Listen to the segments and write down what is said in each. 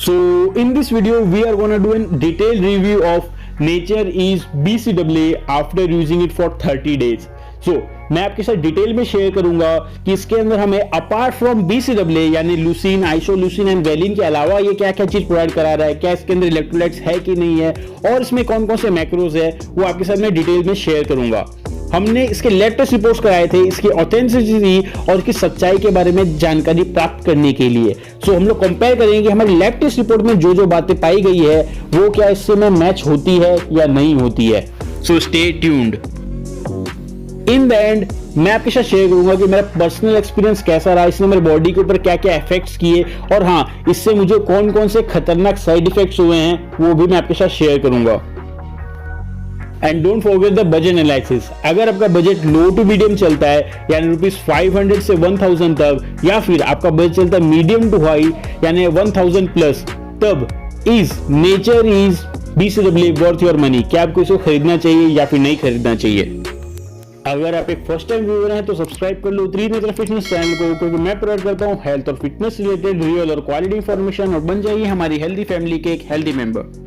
So in this video we are gonna do a detailed review of Nature Ease BCAA after using it for 30 days. So मैं आपके साथ detail में share करूंगा कि इसके अंदर हमें अपार्ट फ्रॉम BCAA यानी लुसीन, आइसोल्यूसिन एंड वेलिन के अलावा ये क्या क्या चीज प्रोवाइड करा रहा है, क्या इसके अंदर इलेक्ट्रोलाइट्स है कि नहीं है और इसमें कौन कौन से मैक्रोज है वो आपके साथ मैं डिटेल में शेयर करूंगा। हमने इसके लैब टेस्ट रिपोर्ट्स कराए थे इसकी ऑथेंटिसिटी और इसकी सच्चाई के बारे में जानकारी प्राप्त करने के लिए। सो हम लोग कंपेयर करेंगे हमारी लैब टेस्ट रिपोर्ट में जो जो बातें पाई गई है वो क्या इससे में मैच होती है या नहीं होती है। So stay tuned. In the end मैं आपके साथ शेयर करूंगा कि मेरा पर्सनल एक्सपीरियंस कैसा रहा, इसने मेरे बॉडी के ऊपर क्या क्या इफेक्ट्स किए और हाँ इससे मुझे कौन कौन से खतरनाक साइड इफेक्ट्स हुए हैं वो भी मैं आपके साथ शेयर करूंगा। And don't forget the budget analysis. अगर आपका बजट लो टू मीडियम चलता है यानी ₹500 से 1000 तक, या फिर आपका बजट चलता है मीडियम टू हाई यानी 1000 प्लस, तब is nature is BCAA worth your money. क्या आपको इसको खरीदना चाहिए या फिर नहीं खरीदना चाहिए। अगर आप एक फर्स्ट टाइम व्यूअर हैं तो सब्सक्राइब कर लो त्रिनेत्र फिटनेस चैनल को, क्योंकि मैं प्रोवाइड करता हूं हेल्थ और फिटनेस रिलेटेड रियल और क्वालिटी इंफॉर्मेशन, और बन जाइए हमारी हेल्दी फैमिली के एक हेल्दी मेंबर।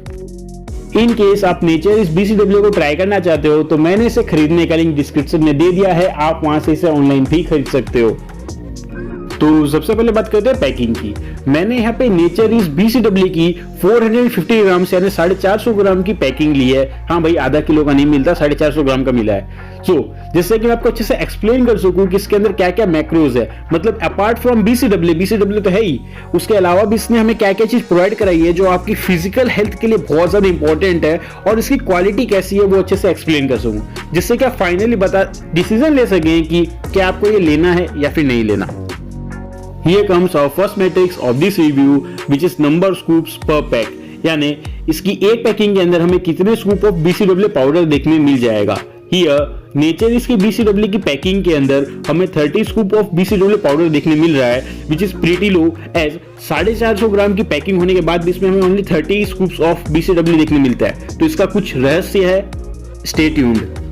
इन केस आप नेचर इस BCAA को ट्राई करना चाहते हो तो मैंने इसे खरीदने का लिंक डिस्क्रिप्शन में दे दिया है, आप वहां से इसे ऑनलाइन भी खरीद सकते हो। तो सबसे पहले बात करते हैं पैकिंग की। मैंने यहाँ पे नेचर इस BCAA की 450 ग्राम यानी 450 ग्राम की पैकिंग ली है। हाँ भाई, आधा किलो का नहीं मिलता, 450 ग्राम का मिला है। जिससे कि मैं आपको अच्छे से एक्सप्लेन कर सकूं कि इसके अंदर क्या क्या मैक्रोज है, मतलब अपार्ट फ्रॉम BCAA तो है ही, उसके अलावा भी इसने हमें क्या क्या चीज प्रोवाइड कराई है जो आपकी फिजिकल हेल्थ के लिए बहुत ज्यादा इंपॉर्टेंट है, और इसकी क्वालिटी कैसी है वो अच्छे से एक्सप्लेन कर सकूं, जिससे कि आप फाइनली डिसीजन ले सकें कि क्या आपको ये लेना है या फिर नहीं लेना। Here comes our first matrix of this review, which is number scoops per pack, यानी इसकी एक पैकिंग के अंदर हमें कितने स्कूप ऑफ BCAA पाउडर देखने मिल जाएगा। Here नेचर इसकी BCAA की पैकिंग के अंदर हमें 30 स्कूप ऑफ BCAA पाउडर देखने मिल रहा है, which is pretty low as 450 gram की पैकिंग होने के बाद भी इसमें हमें ओनली 30 स्कूप्स ऑफ BCAA देखने मिलता है। तो इसका कुछ रहस्य है, stay tuned.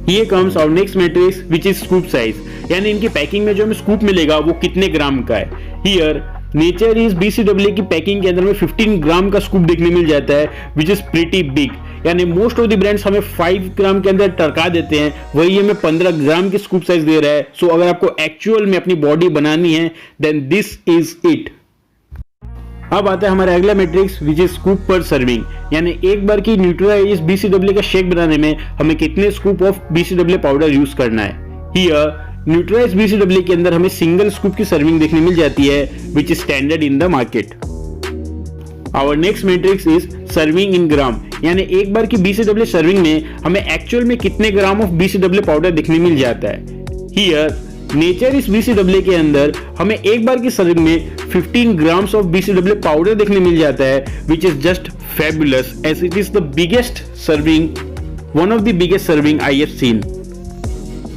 Here comes our next matrix, which is scoop size, यानी इनकी पैकिंग में जो हमें स्कूप मिलेगा वो कितने ग्राम का है। Here नेचर इस BCAA की पैकिंग के अंदर में 15 ग्राम का स्कूप देखने मिल जाता है, विच इज प्रीटी बिग, यानी मोस्ट ऑफ द ब्रांड्स हमें 5 ग्राम के अंदर टरका देते हैं, वही हमें 15 ग्राम की स्कूप साइज दे रहा है। सो अगर आपको एक्चुअल में अपनी बॉडी बनानी है देन दिस इज इट। अब आता है हमारा अगला मैट्रिक्स, विच इज स्कूप पर सर्विंग, यानी एक बार की न्यूट्राइज BCAA का शेक बनाने में हमें कितने scoop of BCAA powder use करना है। हियर न्यूट्राइज BCAA के अंदर हमें सिंगल स्कूप की सर्विंग देखने मिल जाती है, which is standard in the market. Our next matrix is serving in gram, यानी एक बार की BCAA सर्विंग में हमें एक्चुअल में कितने ग्राम ऑफ BCAA पाउडर देखने मिल जाता है। हियर नेचर इस BCAA के अंदर हमें एक बार की सर्विंग में 15 ग्राम्स ऑफ BCAA पाउडर देखने मिल जाता है, which is just fabulous as it is the biggest serving, one of the biggest serving I have seen.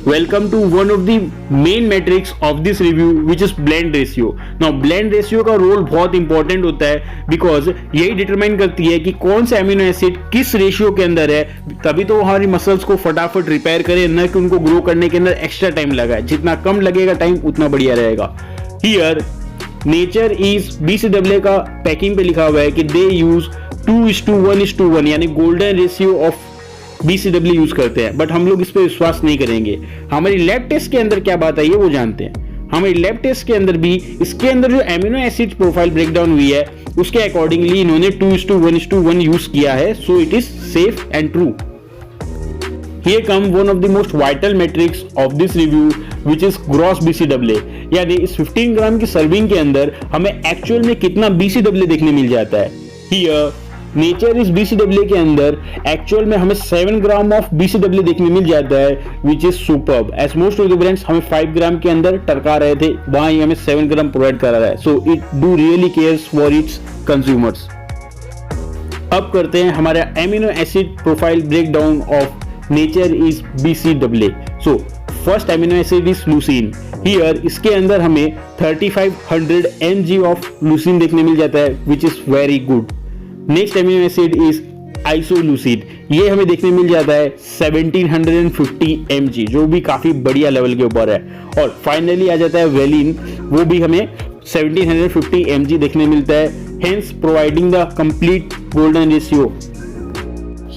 Welcome to one of the main metrics of this review, which is blend ratio. Now blend ratio का role बहुत important होता है, because यही determine करती है कि कौन सा एमिनो एसिड किस रेशियो के अंदर है, तभी तो हमारी मसल्स को फटाफट रिपेयर करे, न कि उनको ग्रो करने के अंदर एक्स्ट्रा टाइम लगाए। जितना कम लगेगा टाइम उतना बढ़िया रहेगा। हियर नेचर इज BCAA का पैकिंग पे लिखा हुआ है कि दे यूज 2:1:1 यानी golden ratio of BCAA use करते हैं, बट हम लोग इस पर विश्वास नहीं करेंगे। हमारी लैब टेस्ट के अंदर क्या बात आई है वो जानते हैं। हमारी लैब टेस्ट के अंदर भी इसके अंदर जो एमिनो एसिड प्रोफाइल ब्रेकडाउन हुई है उसके अकॉर्डिंगली इन्होंने 2:1:1 यूज किया है, so it is safe and true. Here come one of the most vital metrics of this review, which is gross BCAA, यानी इस 15 ग्राम की सर्विंग के अंदर हमें एक्चुअल में कितना BCAA देखने मिल जाता है। Here नेचर इस BCAA के अंदर एक्चुअल में हमें 7 ग्राम ऑफ BCAA देखने मिल जाता है, which is superb as most of the brands हमें 5 ग्राम के अंदर टरका रहे थे, वहां ही हमें 7 ग्राम प्रोवाइड करा रहा है। So it do really cares for its consumers. अब करते हैं हमारा amino acid profile breakdown of nature is BCAA। So first amino acid is leucine. Here इसके अंदर हमें 3500 mg ऑफ लुसीन देखने मिल जाता है, which is very good. Next amino acid is isoleucine, ये हमें देखने मिल जाता है 1750 mg, जो भी काफी बढ़िया लेवल के ऊपर है। और फाइनली आ जाता है वेलिन, वो भी हमें 1750 mg देखने मिलता है, hence providing the complete golden ratio.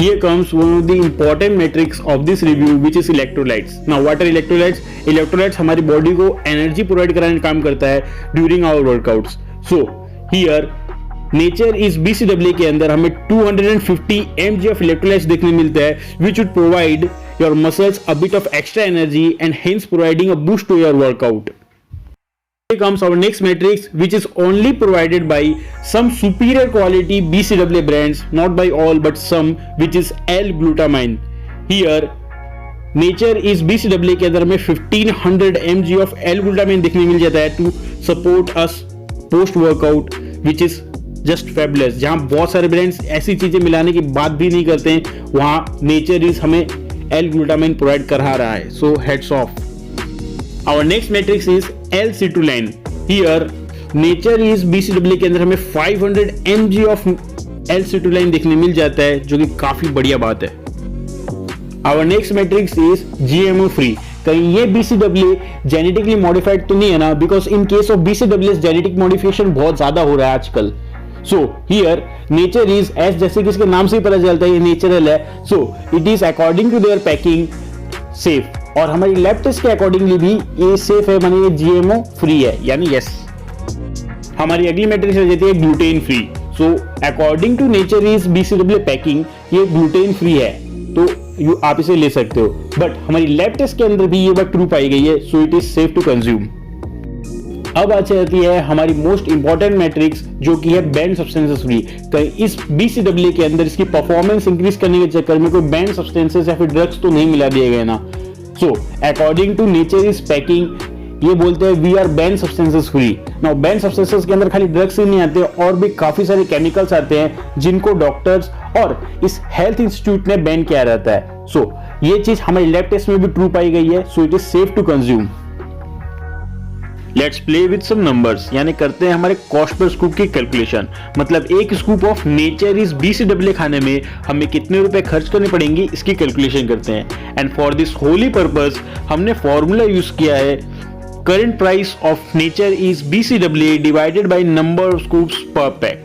Here comes one of the important metrics of this review, which is electrolytes. Now what are electrolytes? Electrolytes हमारी बॉडी को एनर्जी प्रोवाइड कराने का काम करता है during our workouts. So here nature is BCAA के अंदर हमें 250 mg of electrolytes देखने मिलता है, which would provide your muscles a bit of extra energy and hence providing a boost to your workout. Here comes our next matrix, which is only provided by some superior quality BCAA brands, not by all but some, which is L-glutamine. Here nature इस BCAA के अंदर हमें 1500 mg of L-glutamine देखने मिल जाता है to support us post workout, which is just fabulous. जहां बहुत सारे ब्रांड्स ऐसी चीजें मिलाने की बात भी नहीं करते हैं, वहां नेचर इज हमें L-glutamine प्रोवाइड करा रहा है. So heads off. Our next matrix is L-citrulline. Here, nature is BCAA के अंदर हमें 500 mg of L-citrulline देखने मिल जाता है, जो कि काफी बढ़िया बात है. Our next matrix is GMO free. कहीं ये BCAA जेनेटिकली मॉडिफाइड तो नहीं है ना? Because in case of BCAA genetic modification बहुत ज्यादा हो रहा है आजकल. So here nature is as, जैसे कि इसके नाम से ही पता चलता है ये नेचुरल है. So it is according to their packing safe, और हमारी लैब टेस्ट के अकॉर्डिंगली भी ये सेफ है, माने ये GMO फ्री है, यानी यस. हमारी अगली मैट्रिक्स हो जाती है gluten free. So according to Nature is BCAA packing ये ग्लूटेन फ्री है, तो आप इसे ले सकते हो. बट हमारी लैब टेस्ट के अंदर भी ये बात ट्रू पाई गई है, so it is safe to consume. अब आ जाती है हमारी मोस्ट इंपॉर्टेंट मैट्रिक्स, जो कि है बैंड सब्सटेंसेस फ्री. कहीं इस BCAA के अंदर इसकी परफॉर्मेंस इंक्रीज करने के चक्कर में कोई बैंड सब्सटेंसेस या फिर ड्रग्स तो नहीं मिला दिए गए ना. So according to Nature is packing ये बोलते हैं we are banned substances free. Now banned substances के अंदर खाली ड्रग्स ही नहीं आते, और भी काफी सारे केमिकल्स आते हैं जिनको डॉक्टर्स और इस हेल्थ इंस्टीट्यूट ने बैन किया रहता है. सो ये चीज हमारी लैब टेस्ट में भी ट्रू पाई गई है, so it is safe to consume. Let's play with some numbers, यानी करते हैं हमारे कॉस्ट पर स्कूप की कैलकुलेशन. मतलब एक scoop of nature is BCAA खाने में हमें कितने रुपए खर्च करने पड़ेंगे इसकी कैलकुलेशन करते हैं. And for this whole purpose हमने फॉर्मूला यूज किया है current price of nature is BCAA divided by number of scoops per pack,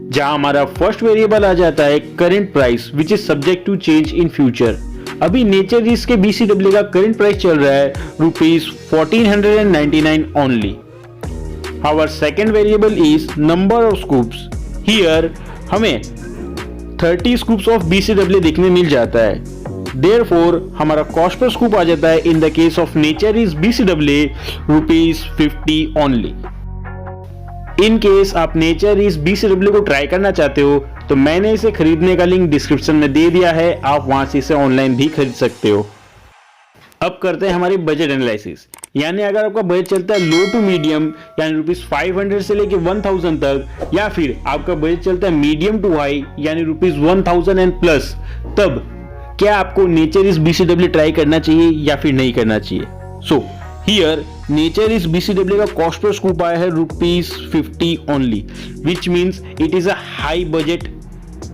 जहां हमारा फर्स्ट वेरिएबल आ जाता है current price which is subject to change in future. अभी Nature इसके BCAA का करंट प्राइस चल रहा है ₹1499 only. Our second variable is number of scoops. Here हमें 30 स्कूप्स ऑफ BCAA देखने मिल जाता है. देयरफॉर हमारा कॉस्ट पर स्कूप आ जाता है in the case of nature is BCAA ₹50 only. In case आप नेचर इज BCAA को ट्राई करना चाहते हो तो मैंने इसे खरीदने का लिंक डिस्क्रिप्शन में दे दिया है, आप वहां से इसे ऑनलाइन भी खरीद सकते हो. अब करते हैं हमारी बजट एनालिसिस. यानी अगर आपका बजट चलता है लो टू मीडियम, यानी ₹500 से लेके 1000 तक, या फिर आपका बजट चलता है मीडियम टू हाई यानी ₹1000 एंड प्लस, तब क्या आपको नेचर इज BCAA ट्राई करना चाहिए या फिर नहीं करना चाहिए. So here nature is BCAA का कॉस्ट पर स्कूप आया है ₹50 only, which means it is a high budget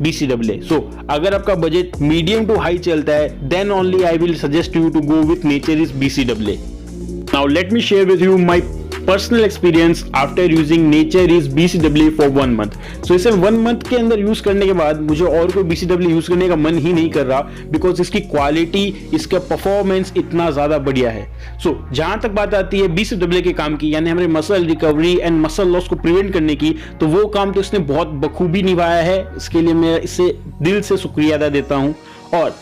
BCAA. So अगर आपका बजट मीडियम टू हाई चलता है then only I will suggest you to go with nature is BCAA. Now let me share with you my personal experience after using nature is BCAA for 1 month. So इसे 1 month के अंदर use करने के बाद मुझे और कोई BCAA use करने का मन ही नहीं कर रहा, बिकॉज इसकी क्वालिटी, इसका परफॉर्मेंस इतना ज्यादा बढ़िया है. सो जहां तक बात आती है BCAA के काम की, यानी हमारे muscle recovery and muscle loss को प्रिवेंट करने की, तो वो काम तो इसने बहुत बखूबी निभाया है. इसके लिए मैं इसे दिल से शुक्रिया अदा देता हूं. और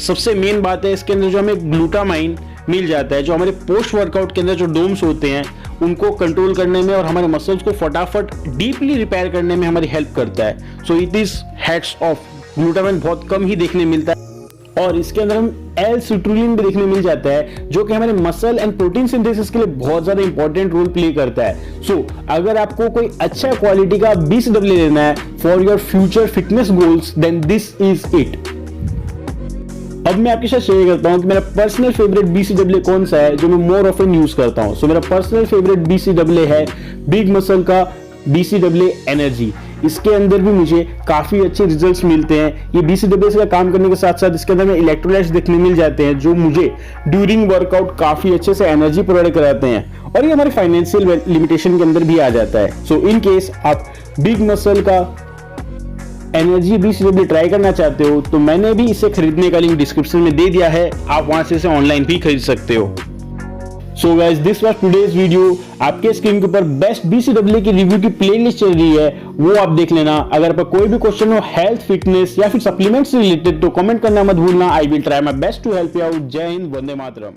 सबसे मेन बात है इसके अंदर जो हमें ग्लूटामाइन मिल जाता है, जो हमारे पोस्ट वर्कआउट के अंदर जो डोम्स होते हैं उनको कंट्रोल करने में और हमारे मसल्स को फटाफट डीपली रिपेयर करने में हमारी हेल्प करता है. So it is hats off. Glutamine बहुत कम ही देखने मिलता है, और इसके अंदर हम L-citrulline भी देखने मिल जाता है, जो कि हमारे मसल एंड प्रोटीन सिंथेसिस के लिए बहुत ज्यादा इंपॉर्टेंट रोल प्ले करता है. सो अगर आपको कोई अच्छा क्वालिटी का BCAA लेना है for your future fitness goals, then this is it. अब मैं आपके साथ शेयर करता हूं कि मेरा पर्सनल फेवरेट BCAA कौन सा है जो मैं मोर ऑफन यूज करता हूं. सो मेरा पर्सनल फेवरेट BCAA है बिग मसल का BCAA एनर्जी. इसके अंदर भी मुझे काफी अच्छे रिजल्ट्स मिलते हैं. ये BCAA से काम करने के साथ साथ इसके अंदर में इलेक्ट्रोलाइट्स देखने मिल जाते हैं, जो मुझे ड्यूरिंग वर्कआउट काफी अच्छे से एनर्जी प्रोवाइड कराते हैं, और ये हमारे फाइनेंशियल लिमिटेशन के अंदर भी आ जाता है. सो इन केस आप बिग मसल का एनर्जी BCAA ट्राई करना चाहते हो तो मैंने भी इसे खरीदने का लिंक डिस्क्रिप्शन में दे दिया है, आप वहां से इसे ऑनलाइन भी खरीद सकते हो। So guys, this was today's video. आपके स्क्रीन के ऊपर बेस्ट BCAA की रिव्यू की प्लेलिस्ट चल रही है, वो आप देख लेना। अगर आपका कोई भी क्वेश्चन हो हेल्थ, फिटनेस या फिर सप्लीमेंट्स से रिलेटेड तो कमेंट करना मत भूलना। I will try my best to help you out. जय हिंद, वंदे मातरम।